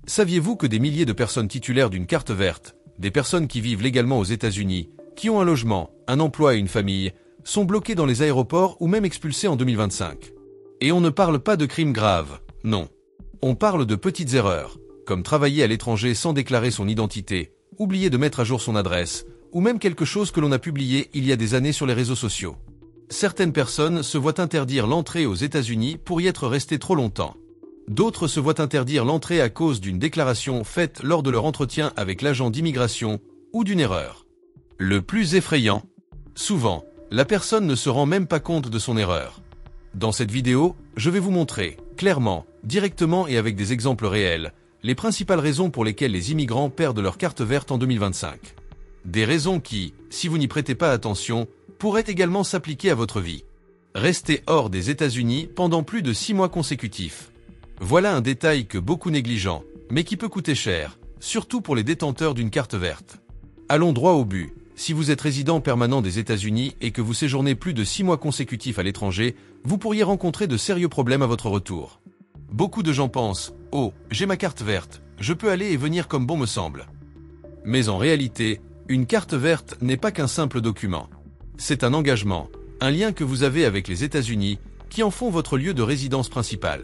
Saviez-vous que des milliers de personnes titulaires d'une carte verte, des personnes qui vivent légalement aux États-Unis, qui ont un logement, un emploi et une famille, sont bloquées dans les aéroports ou même expulsées en 2025? Et on ne parle pas de crimes graves, non. On parle de petites erreurs, comme travailler à l'étranger sans déclarer son identité, oublier de mettre à jour son adresse, ou même quelque chose que l'on a publié il y a des années sur les réseaux sociaux. Certaines personnes se voient interdire l'entrée aux États-Unis pour y être restées trop longtemps. D'autres se voient interdire l'entrée à cause d'une déclaration faite lors de leur entretien avec l'agent d'immigration ou d'une erreur. Le plus effrayant, souvent, la personne ne se rend même pas compte de son erreur. Dans cette vidéo, je vais vous montrer, clairement, directement et avec des exemples réels, les principales raisons pour lesquelles les immigrants perdent leur carte verte en 2025. Des raisons qui, si vous n'y prêtez pas attention, pourraient également s'appliquer à votre vie. Rester hors des États-Unis pendant plus de 6 mois consécutifs. Voilà un détail que beaucoup négligent, mais qui peut coûter cher, surtout pour les détenteurs d'une carte verte. Allons droit au but. Si vous êtes résident permanent des États-Unis et que vous séjournez plus de 6 mois consécutifs à l'étranger, vous pourriez rencontrer de sérieux problèmes à votre retour. Beaucoup de gens pensent « Oh, j'ai ma carte verte, je peux aller et venir comme bon me semble ». Mais en réalité, une carte verte n'est pas qu'un simple document. C'est un engagement, un lien que vous avez avec les États-Unis qui en font votre lieu de résidence principale.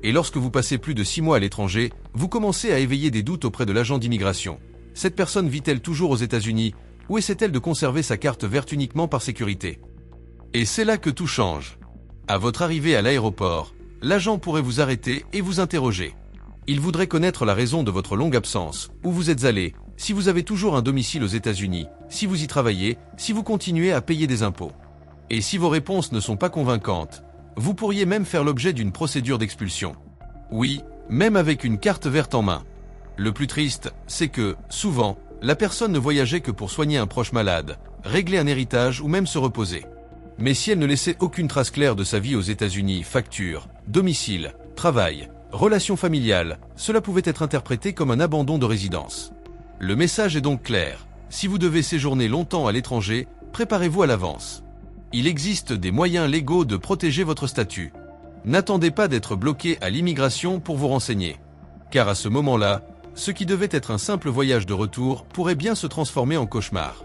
Et lorsque vous passez plus de 6 mois à l'étranger, vous commencez à éveiller des doutes auprès de l'agent d'immigration. Cette personne vit-elle toujours aux États-Unis ou essaie-t-elle de conserver sa carte verte uniquement par sécurité? Et c'est là que tout change. À votre arrivée à l'aéroport, l'agent pourrait vous arrêter et vous interroger. Il voudrait connaître la raison de votre longue absence, où vous êtes allé, si vous avez toujours un domicile aux États-Unis, si vous y travaillez, si vous continuez à payer des impôts. Et si vos réponses ne sont pas convaincantes, vous pourriez même faire l'objet d'une procédure d'expulsion. Oui, même avec une carte verte en main. Le plus triste, c'est que, souvent, la personne ne voyageait que pour soigner un proche malade, régler un héritage ou même se reposer. Mais si elle ne laissait aucune trace claire de sa vie aux États-Unis, facture, domicile, travail, relations familiales, cela pouvait être interprété comme un abandon de résidence. Le message est donc clair. Si vous devez séjourner longtemps à l'étranger, préparez-vous à l'avance. Il existe des moyens légaux de protéger votre statut. N'attendez pas d'être bloqué à l'immigration pour vous renseigner. Car à ce moment-là, ce qui devait être un simple voyage de retour pourrait bien se transformer en cauchemar.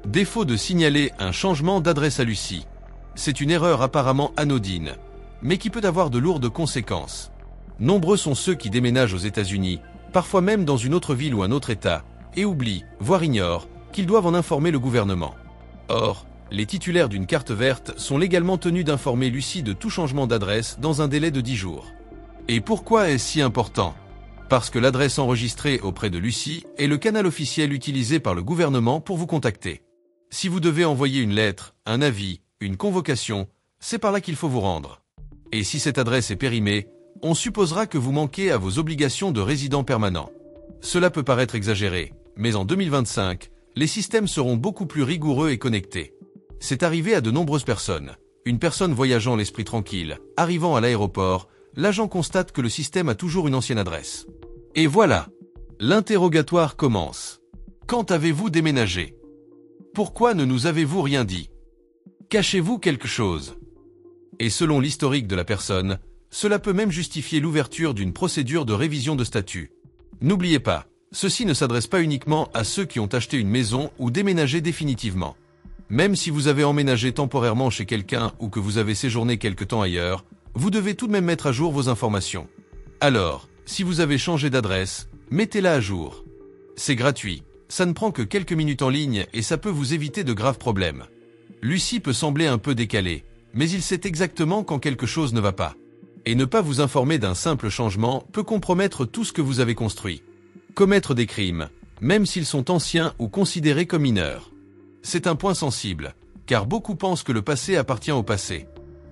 Défaut de signaler un changement d'adresse à Lucie. C'est une erreur apparemment anodine, mais qui peut avoir de lourdes conséquences. Nombreux sont ceux qui déménagent aux États-Unis, parfois même dans une autre ville ou un autre État, et oublient, voire ignorent, qu'ils doivent en informer le gouvernement. Or, les titulaires d'une carte verte sont légalement tenus d'informer Lucie de tout changement d'adresse dans un délai de 10 jours. Et pourquoi est-ce si important? Parce que l'adresse enregistrée auprès de Lucie est le canal officiel utilisé par le gouvernement pour vous contacter. Si vous devez envoyer une lettre, un avis, une convocation, c'est par là qu'il faut vous rendre. Et si cette adresse est périmée, on supposera que vous manquez à vos obligations de résident permanent. Cela peut paraître exagéré, mais en 2025, les systèmes seront beaucoup plus rigoureux et connectés. C'est arrivé à de nombreuses personnes. Une personne voyageant l'esprit tranquille, arrivant à l'aéroport, l'agent constate que le système a toujours une ancienne adresse. Et voilà, l'interrogatoire commence. Quand avez-vous déménagé? Pourquoi ne nous avez-vous rien dit? Cachez-vous quelque chose? Et selon l'historique de la personne, cela peut même justifier l'ouverture d'une procédure de révision de statut. N'oubliez pas, ceci ne s'adresse pas uniquement à ceux qui ont acheté une maison ou déménagé définitivement. Même si vous avez emménagé temporairement chez quelqu'un ou que vous avez séjourné quelque temps ailleurs, vous devez tout de même mettre à jour vos informations. Alors, si vous avez changé d'adresse, mettez-la à jour. C'est gratuit, ça ne prend que quelques minutes en ligne et ça peut vous éviter de graves problèmes. Lucie peut sembler un peu décalée, mais il sait exactement quand quelque chose ne va pas. Et ne pas vous informer d'un simple changement peut compromettre tout ce que vous avez construit. Commettre des crimes, même s'ils sont anciens ou considérés comme mineurs. C'est un point sensible, car beaucoup pensent que le passé appartient au passé.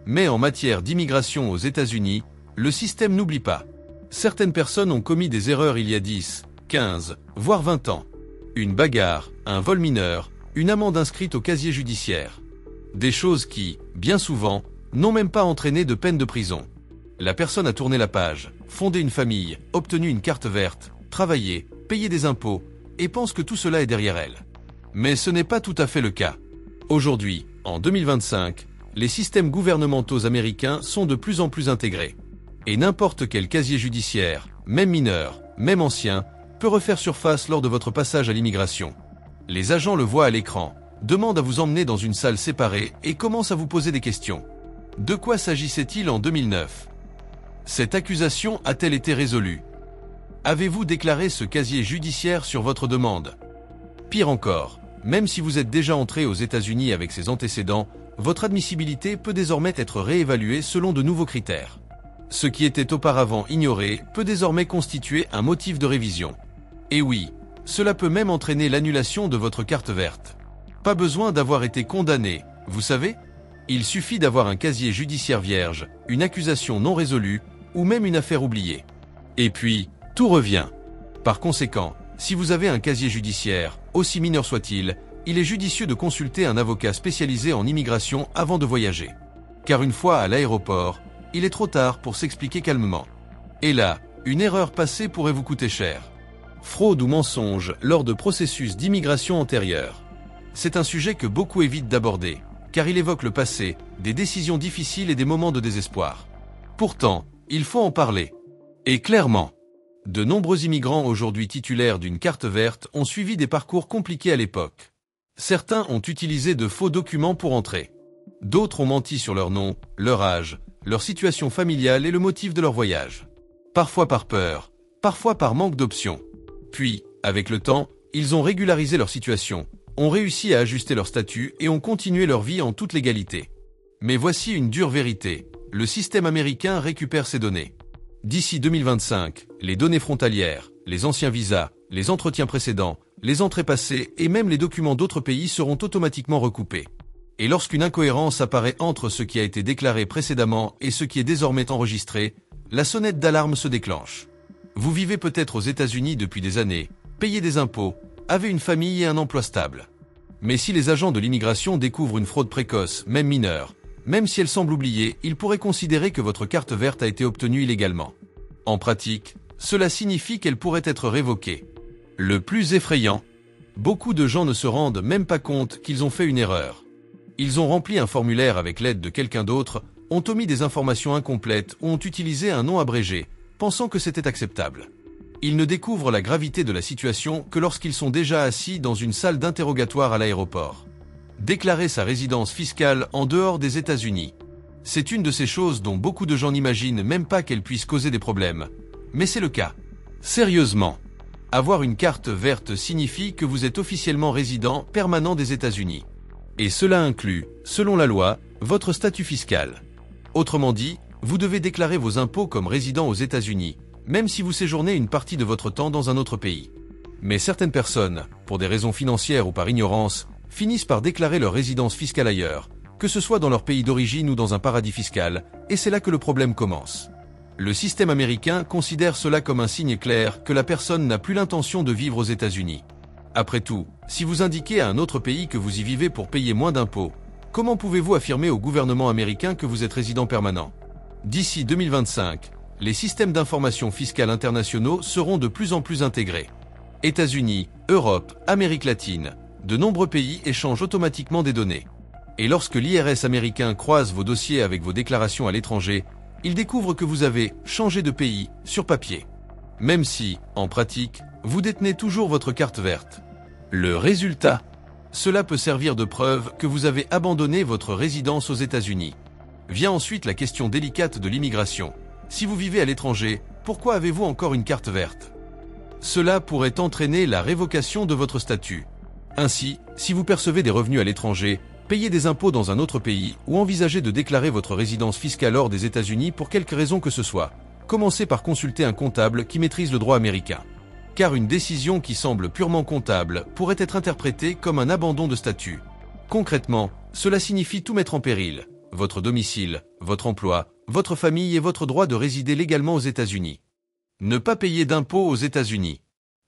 Mais en matière d'immigration aux États-Unis, le système n'oublie pas. Certaines personnes ont commis des erreurs il y a 10, 15, voire 20 ans. Une bagarre, un vol mineur, une amende inscrite au casier judiciaire. Des choses qui, bien souvent, n'ont même pas entraîné de peine de prison. La personne a tourné la page, fondé une famille, obtenu une carte verte, travaillé, payé des impôts, et pense que tout cela est derrière elle. Mais ce n'est pas tout à fait le cas. Aujourd'hui, en 2025, les systèmes gouvernementaux américains sont de plus en plus intégrés. Et n'importe quel casier judiciaire, même mineur, même ancien, peut refaire surface lors de votre passage à l'immigration. Les agents le voient à l'écran, demandent à vous emmener dans une salle séparée et commencent à vous poser des questions. De quoi s'agissait-il en 2009? Cette accusation a-t-elle été résolue? Avez-vous déclaré ce casier judiciaire sur votre demande? Pire encore, même si vous êtes déjà entré aux États-Unis avec ces antécédents, votre admissibilité peut désormais être réévaluée selon de nouveaux critères. Ce qui était auparavant ignoré peut désormais constituer un motif de révision. Et oui, cela peut même entraîner l'annulation de votre carte verte. Pas besoin d'avoir été condamné, vous savez? Il suffit d'avoir un casier judiciaire vierge, une accusation non résolue, ou même une affaire oubliée. Et puis, tout revient. Par conséquent, si vous avez un casier judiciaire, aussi mineur soit-il, il est judicieux de consulter un avocat spécialisé en immigration avant de voyager. Car une fois à l'aéroport, il est trop tard pour s'expliquer calmement. Et là, une erreur passée pourrait vous coûter cher. Fraude ou mensonge lors de processus d'immigration antérieurs. C'est un sujet que beaucoup évitent d'aborder, car il évoque le passé, des décisions difficiles et des moments de désespoir. Pourtant, il faut en parler. Et clairement, de nombreux immigrants aujourd'hui titulaires d'une carte verte ont suivi des parcours compliqués à l'époque. Certains ont utilisé de faux documents pour entrer. D'autres ont menti sur leur nom, leur âge, leur situation familiale et le motif de leur voyage. Parfois par peur, parfois par manque d'options. Puis, avec le temps, ils ont régularisé leur situation, ont réussi à ajuster leur statut et ont continué leur vie en toute légalité. Mais voici une dure vérité, le système américain récupère ces données. D'ici 2025, les données frontalières, les anciens visas, les entretiens précédents, les entrées passées et même les documents d'autres pays seront automatiquement recoupés. Et lorsqu'une incohérence apparaît entre ce qui a été déclaré précédemment et ce qui est désormais enregistré, la sonnette d'alarme se déclenche. Vous vivez peut-être aux États-Unis depuis des années, payez des impôts, avez une famille et un emploi stable. Mais si les agents de l'immigration découvrent une fraude précoce, même mineure, même si elle semble oubliée, ils pourraient considérer que votre carte verte a été obtenue illégalement. En pratique, cela signifie qu'elle pourrait être révoquée. Le plus effrayant, beaucoup de gens ne se rendent même pas compte qu'ils ont fait une erreur. Ils ont rempli un formulaire avec l'aide de quelqu'un d'autre, ont omis des informations incomplètes ou ont utilisé un nom abrégé, pensant que c'était acceptable. Ils ne découvrent la gravité de la situation que lorsqu'ils sont déjà assis dans une salle d'interrogatoire à l'aéroport. Déclarer sa résidence fiscale en dehors des États-Unis. C'est une de ces choses dont beaucoup de gens n'imaginent même pas qu'elles puissent causer des problèmes. Mais c'est le cas. Sérieusement. Avoir une carte verte signifie que vous êtes officiellement résident permanent des États-Unis. Et cela inclut, selon la loi, votre statut fiscal. Autrement dit, vous devez déclarer vos impôts comme résident aux États-Unis, même si vous séjournez une partie de votre temps dans un autre pays. Mais certaines personnes, pour des raisons financières ou par ignorance, finissent par déclarer leur résidence fiscale ailleurs, que ce soit dans leur pays d'origine ou dans un paradis fiscal, et c'est là que le problème commence. Le système américain considère cela comme un signe clair que la personne n'a plus l'intention de vivre aux États-Unis. Après tout, si vous indiquez à un autre pays que vous y vivez pour payer moins d'impôts, comment pouvez-vous affirmer au gouvernement américain que vous êtes résident permanent? D'ici 2025, les systèmes d'information fiscale internationaux seront de plus en plus intégrés. États-Unis, Europe, Amérique latine, de nombreux pays échangent automatiquement des données. Et lorsque l'IRS américain croise vos dossiers avec vos déclarations à l'étranger, il découvre que vous avez changé de pays sur papier. Même si, en pratique, vous détenez toujours votre carte verte. Le résultat, cela peut servir de preuve que vous avez abandonné votre résidence aux États-Unis. Vient ensuite la question délicate de l'immigration. Si vous vivez à l'étranger, pourquoi avez-vous encore une carte verte? Cela pourrait entraîner la révocation de votre statut. Ainsi, si vous percevez des revenus à l'étranger, payez des impôts dans un autre pays ou envisagez de déclarer votre résidence fiscale hors des États-Unis pour quelque raison que ce soit, commencez par consulter un comptable qui maîtrise le droit américain. Car une décision qui semble purement comptable pourrait être interprétée comme un abandon de statut. Concrètement, cela signifie tout mettre en péril, votre domicile, votre emploi, votre famille et votre droit de résider légalement aux États-Unis. Ne pas payer d'impôts aux États-Unis.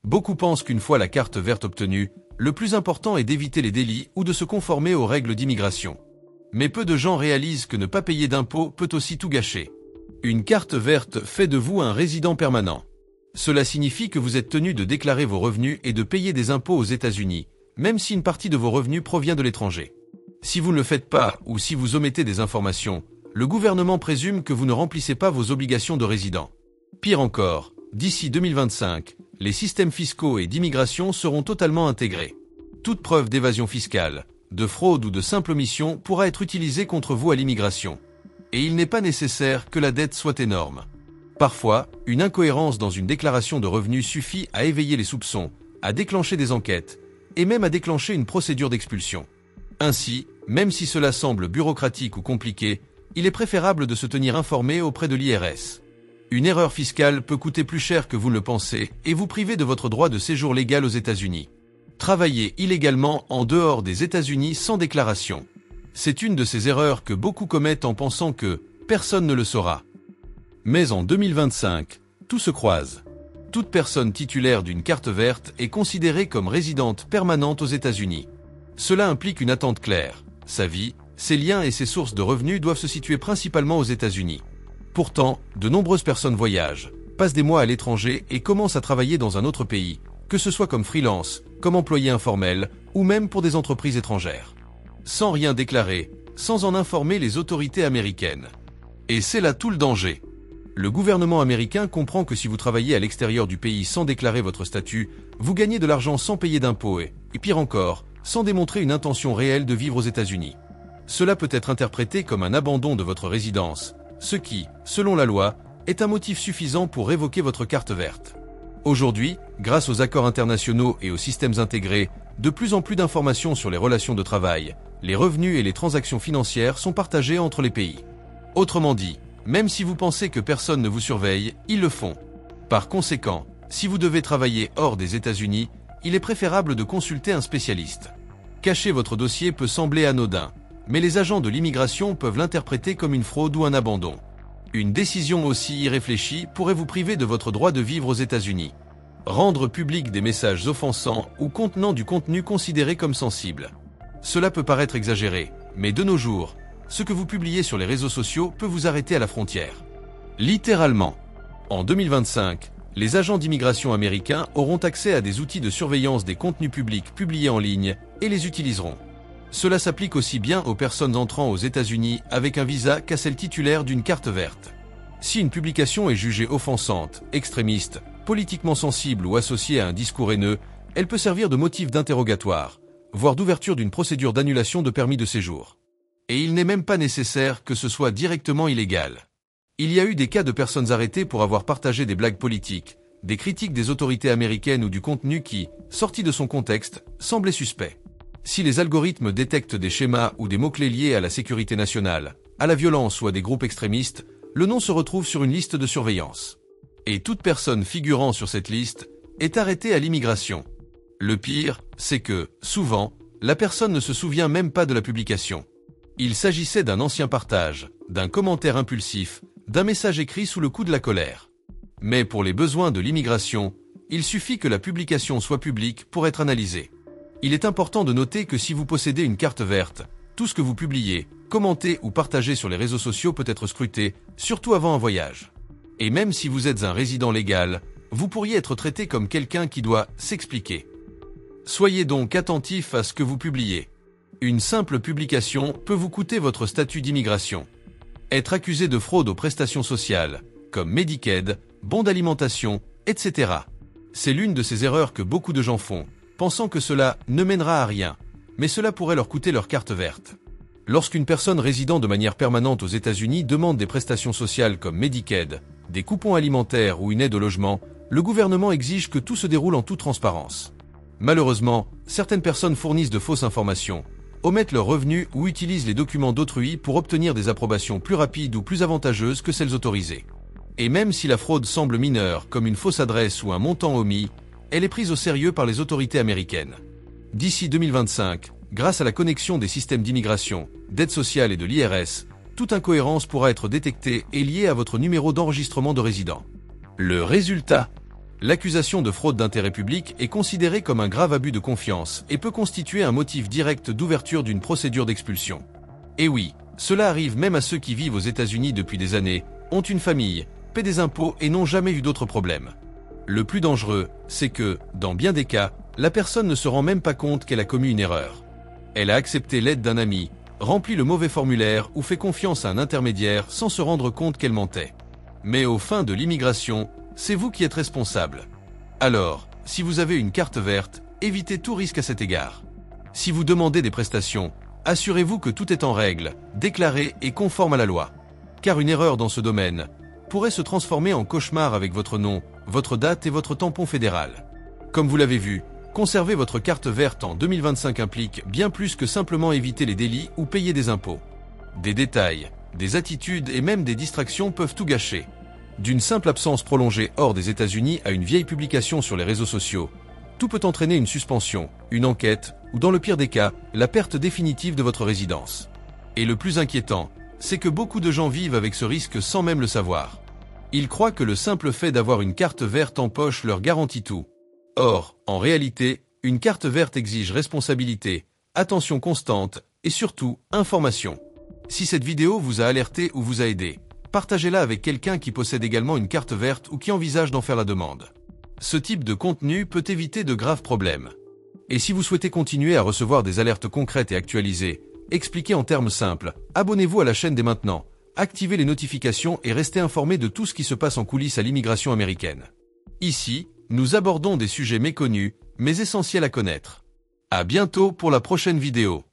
Beaucoup pensent qu'une fois la carte verte obtenue, le plus important est d'éviter les délits ou de se conformer aux règles d'immigration. Mais peu de gens réalisent que ne pas payer d'impôts peut aussi tout gâcher. Une carte verte fait de vous un résident permanent. Cela signifie que vous êtes tenu de déclarer vos revenus et de payer des impôts aux États-Unis, même si une partie de vos revenus provient de l'étranger. Si vous ne le faites pas ou si vous omettez des informations, le gouvernement présume que vous ne remplissez pas vos obligations de résident. Pire encore, D'ici 2025, les systèmes fiscaux et d'immigration seront totalement intégrés. Toute preuve d'évasion fiscale, de fraude ou de simple omission pourra être utilisée contre vous à l'immigration. Et il n'est pas nécessaire que la dette soit énorme. Parfois, une incohérence dans une déclaration de revenus suffit à éveiller les soupçons, à déclencher des enquêtes, et même à déclencher une procédure d'expulsion. Ainsi, même si cela semble bureaucratique ou compliqué, il est préférable de se tenir informé auprès de l'IRS. Une erreur fiscale peut coûter plus cher que vous ne le pensez et vous priver de votre droit de séjour légal aux États-Unis. Travailler illégalement en dehors des États-Unis sans déclaration. C'est une de ces erreurs que beaucoup commettent en pensant que personne ne le saura. Mais en 2025, tout se croise. Toute personne titulaire d'une carte verte est considérée comme résidente permanente aux États-Unis. Cela implique une attente claire. Sa vie, ses liens et ses sources de revenus doivent se situer principalement aux États-Unis. Pourtant, de nombreuses personnes voyagent, passent des mois à l'étranger et commencent à travailler dans un autre pays, que ce soit comme freelance, comme employé informel ou même pour des entreprises étrangères. Sans rien déclarer, sans en informer les autorités américaines. Et c'est là tout le danger. Le gouvernement américain comprend que si vous travaillez à l'extérieur du pays sans déclarer votre statut, vous gagnez de l'argent sans payer d'impôts et pire encore, sans démontrer une intention réelle de vivre aux États-Unis. Cela peut être interprété comme un abandon de votre résidence, ce qui, selon la loi, est un motif suffisant pour révoquer votre carte verte. Aujourd'hui, grâce aux accords internationaux et aux systèmes intégrés, de plus en plus d'informations sur les relations de travail, les revenus et les transactions financières sont partagées entre les pays. Autrement dit, même si vous pensez que personne ne vous surveille, ils le font. Par conséquent, si vous devez travailler hors des États-Unis, il est préférable de consulter un spécialiste. Cacher votre dossier peut sembler anodin, mais les agents de l'immigration peuvent l'interpréter comme une fraude ou un abandon. Une décision aussi irréfléchie pourrait vous priver de votre droit de vivre aux États-Unis. Rendre public des messages offensants ou contenant du contenu considéré comme sensible. Cela peut paraître exagéré, mais de nos jours, ce que vous publiez sur les réseaux sociaux peut vous arrêter à la frontière. Littéralement. En 2025, les agents d'immigration américains auront accès à des outils de surveillance des contenus publics publiés en ligne et les utiliseront. Cela s'applique aussi bien aux personnes entrant aux États-Unis avec un visa qu'à celles titulaires d'une carte verte. Si une publication est jugée offensante, extrémiste, politiquement sensible ou associée à un discours haineux, elle peut servir de motif d'interrogatoire, voire d'ouverture d'une procédure d'annulation de permis de séjour. Et il n'est même pas nécessaire que ce soit directement illégal. Il y a eu des cas de personnes arrêtées pour avoir partagé des blagues politiques, des critiques des autorités américaines ou du contenu qui, sorti de son contexte, semblait suspect. Si les algorithmes détectent des schémas ou des mots-clés liés à la sécurité nationale, à la violence ou à des groupes extrémistes, le nom se retrouve sur une liste de surveillance. Et toute personne figurant sur cette liste est arrêtée à l'immigration. Le pire, c'est que, souvent, la personne ne se souvient même pas de la publication. Il s'agissait d'un ancien partage, d'un commentaire impulsif, d'un message écrit sous le coup de la colère. Mais pour les besoins de l'immigration, il suffit que la publication soit publique pour être analysée. Il est important de noter que si vous possédez une carte verte, tout ce que vous publiez, commentez ou partagez sur les réseaux sociaux peut être scruté, surtout avant un voyage. Et même si vous êtes un résident légal, vous pourriez être traité comme quelqu'un qui doit s'expliquer. Soyez donc attentif à ce que vous publiez. Une simple publication peut vous coûter votre statut d'immigration. Être accusé de fraude aux prestations sociales, comme Medicaid, bons d'alimentation, etc. C'est l'une de ces erreurs que beaucoup de gens font, pensant que cela ne mènera à rien, mais cela pourrait leur coûter leur carte verte. Lorsqu'une personne résidant de manière permanente aux États-Unis demande des prestations sociales comme Medicaid, des coupons alimentaires ou une aide au logement, le gouvernement exige que tout se déroule en toute transparence. Malheureusement, certaines personnes fournissent de fausses informations, omettent leurs revenus ou utilisent les documents d'autrui pour obtenir des approbations plus rapides ou plus avantageuses que celles autorisées. Et même si la fraude semble mineure, comme une fausse adresse ou un montant omis, elle est prise au sérieux par les autorités américaines. D'ici 2025, grâce à la connexion des systèmes d'immigration, d'aide sociale et de l'IRS, toute incohérence pourra être détectée et liée à votre numéro d'enregistrement de résident. Le résultat: l'accusation de fraude d'intérêt public est considérée comme un grave abus de confiance et peut constituer un motif direct d'ouverture d'une procédure d'expulsion. Et oui, cela arrive même à ceux qui vivent aux États-Unis depuis des années, ont une famille, paient des impôts et n'ont jamais eu d'autres problèmes. Le plus dangereux, c'est que, dans bien des cas, la personne ne se rend même pas compte qu'elle a commis une erreur. Elle a accepté l'aide d'un ami, rempli le mauvais formulaire ou fait confiance à un intermédiaire sans se rendre compte qu'elle mentait. Mais aux fins de l'immigration, c'est vous qui êtes responsable. Alors, si vous avez une carte verte, évitez tout risque à cet égard. Si vous demandez des prestations, assurez-vous que tout est en règle, déclaré et conforme à la loi. Car une erreur dans ce domaine pourrait se transformer en cauchemar avec votre nom, votre date et votre tampon fédéral. Comme vous l'avez vu, conserver votre carte verte en 2025 implique bien plus que simplement éviter les délits ou payer des impôts. Des détails, des attitudes et même des distractions peuvent tout gâcher. D'une simple absence prolongée hors des États-Unis à une vieille publication sur les réseaux sociaux, tout peut entraîner une suspension, une enquête ou dans le pire des cas, la perte définitive de votre résidence. Et le plus inquiétant, c'est que beaucoup de gens vivent avec ce risque sans même le savoir. Ils croient que le simple fait d'avoir une carte verte en poche leur garantit tout. Or, en réalité, une carte verte exige responsabilité, attention constante et surtout, information. Si cette vidéo vous a alerté ou vous a aidé, partagez-la avec quelqu'un qui possède également une carte verte ou qui envisage d'en faire la demande. Ce type de contenu peut éviter de graves problèmes. Et si vous souhaitez continuer à recevoir des alertes concrètes et actualisées, expliquées en termes simples, abonnez-vous à la chaîne dès maintenant, activez les notifications et restez informé de tout ce qui se passe en coulisses à l'immigration américaine. Ici, nous abordons des sujets méconnus, mais essentiels à connaître. À bientôt pour la prochaine vidéo.